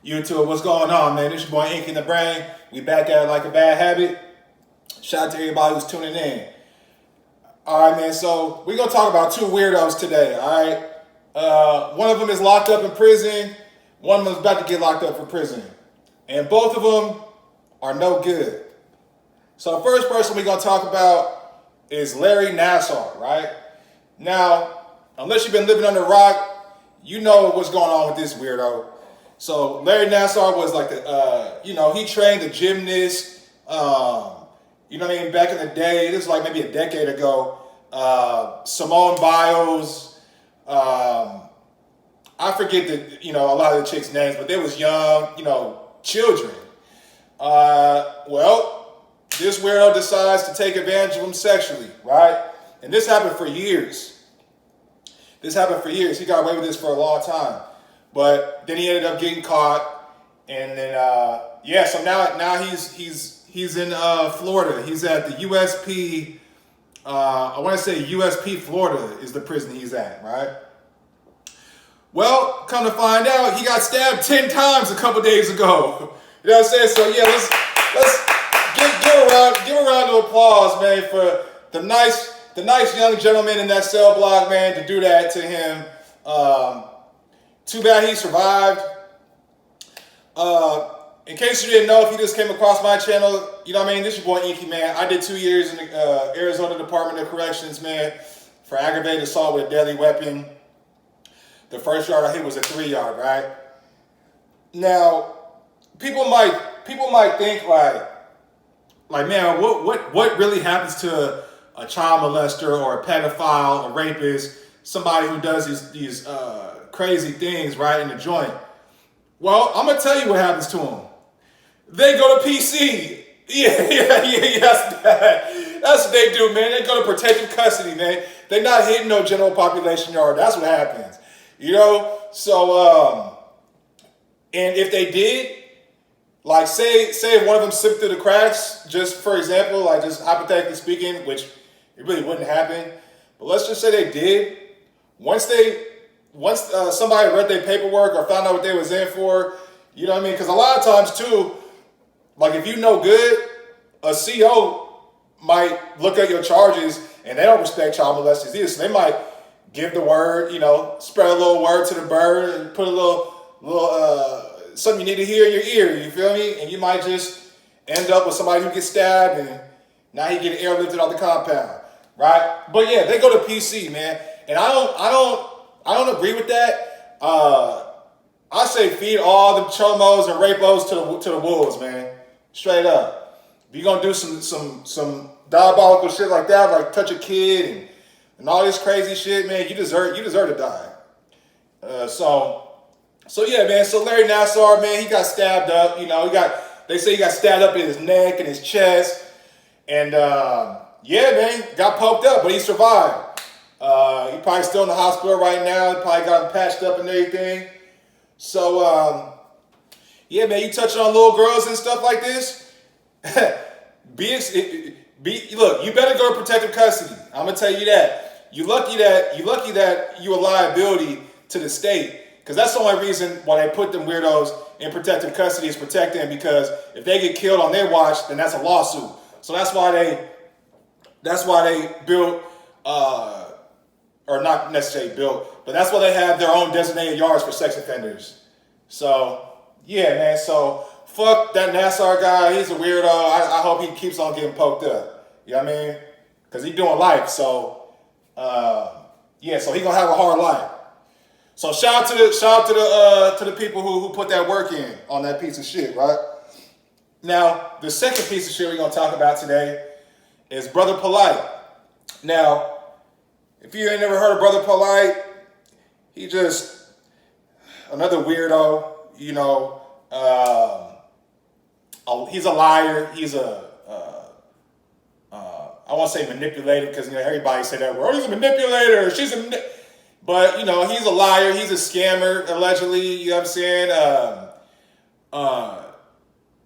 YouTube, what's going on, man? This your boy Ink in the Brain. We back at it like a bad habit. Shout out to everybody who's tuning in. All right, man, so we're going to talk about two weirdos today, all right? One of them is locked up in prison. One of them is about to get locked up for prison. And both of them are no good. So the first person we're going to talk about is Larry Nassar, right? Now, unless you've been living under a rock, you know what's going on with this weirdo. So Larry Nassar was like he trained a gymnast, back in the day. This was like maybe a decade ago. Simone Biles, I forget a lot of the chicks' names, but they was young, children. This weirdo decides to take advantage of them sexually, right? And this happened for years. He got away with this for a long time. But then he ended up getting caught, and then so now he's in Florida. He's at the USP. I want to say USP Florida is the prison he's at, right? Well, come to find out, he got stabbed 10 times a couple days ago. You know what I'm saying? So yeah, let's give a round of applause, man, for the nice young gentleman in that cell block, man, to do that to him. Too bad he survived. In case you didn't know, if you just came across my channel, this is your boy Inky, man. I did 2 years in the Arizona Department of Corrections, man, for aggravated assault with a deadly weapon. The first yard I hit was a 3-yard, right? Now, people might think like, man, what really happens to a child molester or a pedophile, a rapist, somebody who does these crazy things, right, in the joint? Well, I'm gonna tell you what happens to them. They go to PC. That's what they do, man. They go to protective custody, man. They're not hitting no general population yard. That's what happens, So, and if they did, like say if one of them slipped through the cracks, just for example, like just hypothetically speaking, which it really wouldn't happen, but let's just say they did. Once somebody read their paperwork or found out what they was in for, because a lot of times too, like if you know good, a CO might look at your charges and they don't respect child molesters either. So they might give the word, spread a little word to the bird and put a little something you need to hear in your ear, you feel me? And you might just end up with somebody who gets stabbed and now he get airlifted off the compound, right? But yeah, they go to PC, man. And I don't agree with that. I say feed all the chomos and rapos to the wolves, man. Straight up. If you're gonna do some diabolical shit like that, like touch a kid and all this crazy shit, man, you deserve to die. So yeah, man. So Larry Nassar, man, he got stabbed up. They say he got stabbed up in his neck and his chest, and man, got poked up, but he survived. He probably still in the hospital right now. He probably got him patched up and everything. So, man, you touching on little girls and stuff like this. Look, you better go to protective custody. I'm gonna tell you that. You lucky that you a liability to the state, because that's the only reason why they put them weirdos in protective custody is protect them. Because if they get killed on their watch, then that's a lawsuit. So that's why they built. Or not necessarily built, but that's why they have their own designated yards for sex offenders. So, yeah, man. So, fuck that Nassar guy. He's a weirdo. I hope he keeps on getting poked up. You know what I mean? Because he's doing life. So, so he gonna have a hard life. So, shout out to the people who put that work in on that piece of shit, right? Now, the second piece of shit we're gonna talk about today is Brother Polight. Now, if you ain't never heard of Brother Polight, he just another weirdo, he's a liar. He's I won't say manipulator, because everybody say that word. He's a manipulator. But he's a liar. He's a scammer, allegedly. You know what I'm saying?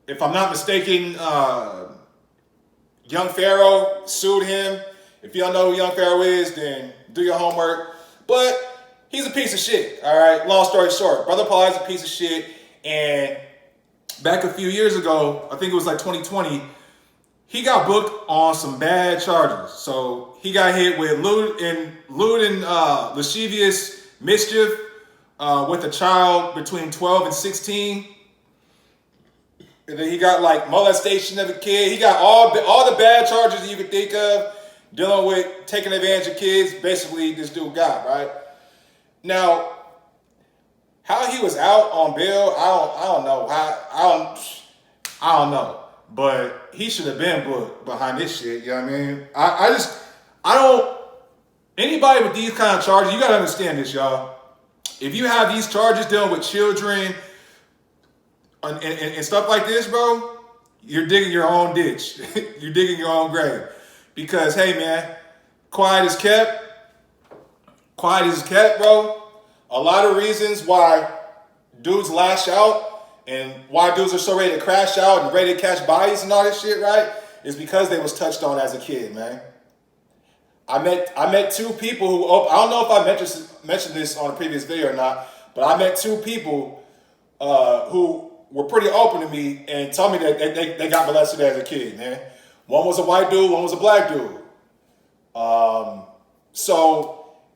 If I'm not mistaken, Young Pharaoh sued him. If you don't know who Young Pharaoh is, then do your homework. But he's a piece of shit, all right? Long story short, Brother Polight's a piece of shit. And back a few years ago, I think it was like 2020, he got booked on some bad charges. So he got hit with lewd and lascivious mischief with a child between 12 and 16. And then he got like molestation of a kid. He got all the bad charges that you could think of, dealing with taking advantage of kids. Basically, this dude got, right? Now, how he was out on bail, I don't know. I don't know. But he should have been booked behind this shit. You know what I mean? I don't. Anybody with these kind of charges, you gotta understand this, y'all. If you have these charges dealing with children and stuff like this, bro, you're digging your own ditch. You're digging your own grave. Because, hey, man, quiet is kept. Quiet is kept, bro. A lot of reasons why dudes lash out and why dudes are so ready to crash out and ready to catch bodies and all this shit, right, is because they was touched on as a kid, man. I met two people who, I don't know if I mentioned this on a previous video or not, but I met two people who were pretty open to me and told me that they got molested as a kid, man. One was a white dude, one was a black dude.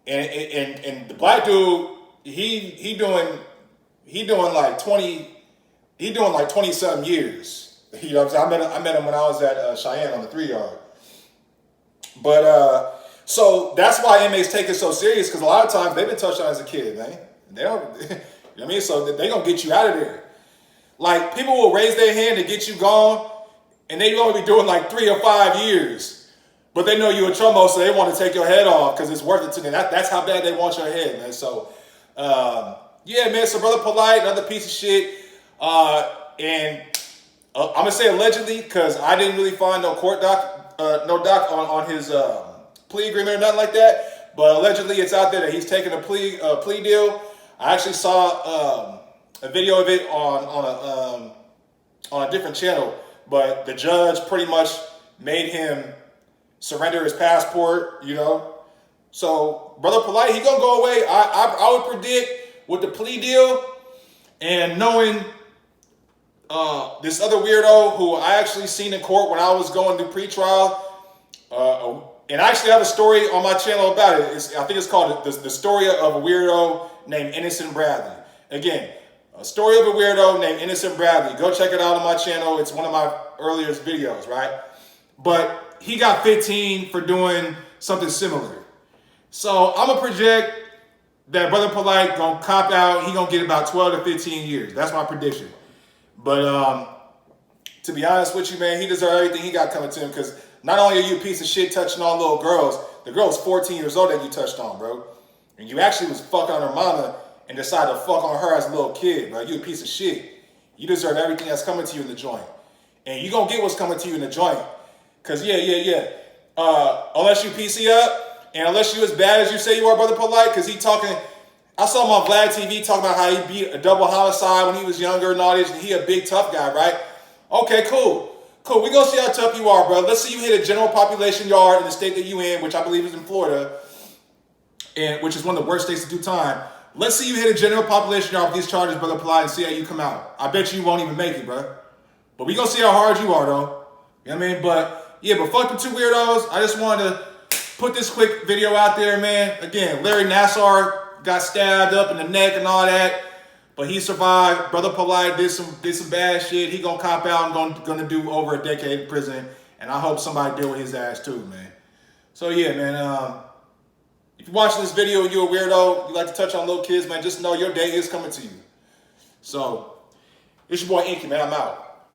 And the black dude, he doing like 20 something years. You know what I'm saying? I met him when I was at Cheyenne on the 3-yard. But so that's why inmates take it so serious, because a lot of times they've been touched on as a kid, man. They don't, you know what I mean? So they gonna get you out of there. Like, people will raise their hand to get you gone, and they only be doing like 3 or 5 years. But they know you're a chumbo, so they want to take your head off because it's worth it to them. That's how bad they want your head, man. So, yeah, man, so Brother Polight, another piece of shit. And I'm going to say allegedly because I didn't really find no doc on his plea agreement or nothing like that. But allegedly it's out there that he's taking a plea deal. I actually saw a video of it on a different channel, but the judge pretty much made him surrender his passport, you know. So Brother Polight, he gonna go away. I would predict with the plea deal and knowing this other weirdo who I actually seen in court when I was going through pretrial, and I actually have a story on my channel about it. I think it's called the Story of a Weirdo Named Innocent Bradley. Again, a story of a weirdo named Innocent Bradley. Go check it out on my channel. It's one of my earliest videos, right? But he got 15 for doing something similar. So I'm going to project that Brother Polight going to cop out. He going to get about 12 to 15 years. That's my prediction. But to be honest with you, man, he deserves everything he got coming to him, because not only are you a piece of shit touching on little girls, the girl was 14 years old that you touched on, bro. And you actually was fucking on her mama and decided to fuck on her as a little kid, bro. You a piece of shit. You deserve everything that's coming to you in the joint. And you gonna get what's coming to you in the joint. Cause unless you PC up, and unless you as bad as you say you are, Brother Polight, cause he talking, I saw him on Vlad TV talking about how he beat a double homicide when he was younger and all this, and he a big tough guy, right? Okay, cool. We gonna see how tough you are, bro. Let's see you hit a general population yard in the state that you in, which I believe is in Florida, and which is one of the worst states to do time. Let's see you hit a general population yard with these charges, Brother Polight, and see how you come out. I bet you won't even make it, bro. But we gonna see how hard you are, though. You know what I mean? But yeah, but fuck the two weirdos. I just wanted to put this quick video out there, man. Again, Larry Nassar got stabbed up in the neck and all that, but he survived. Brother Polight did some bad shit. He gonna cop out and gonna do over a decade in prison, and I hope somebody deal with his ass too, man. So yeah, man. If you're watching this video and you're a weirdo, you like to touch on little kids, man, just know your day is coming to you. So, it's your boy Inky, man. I'm out.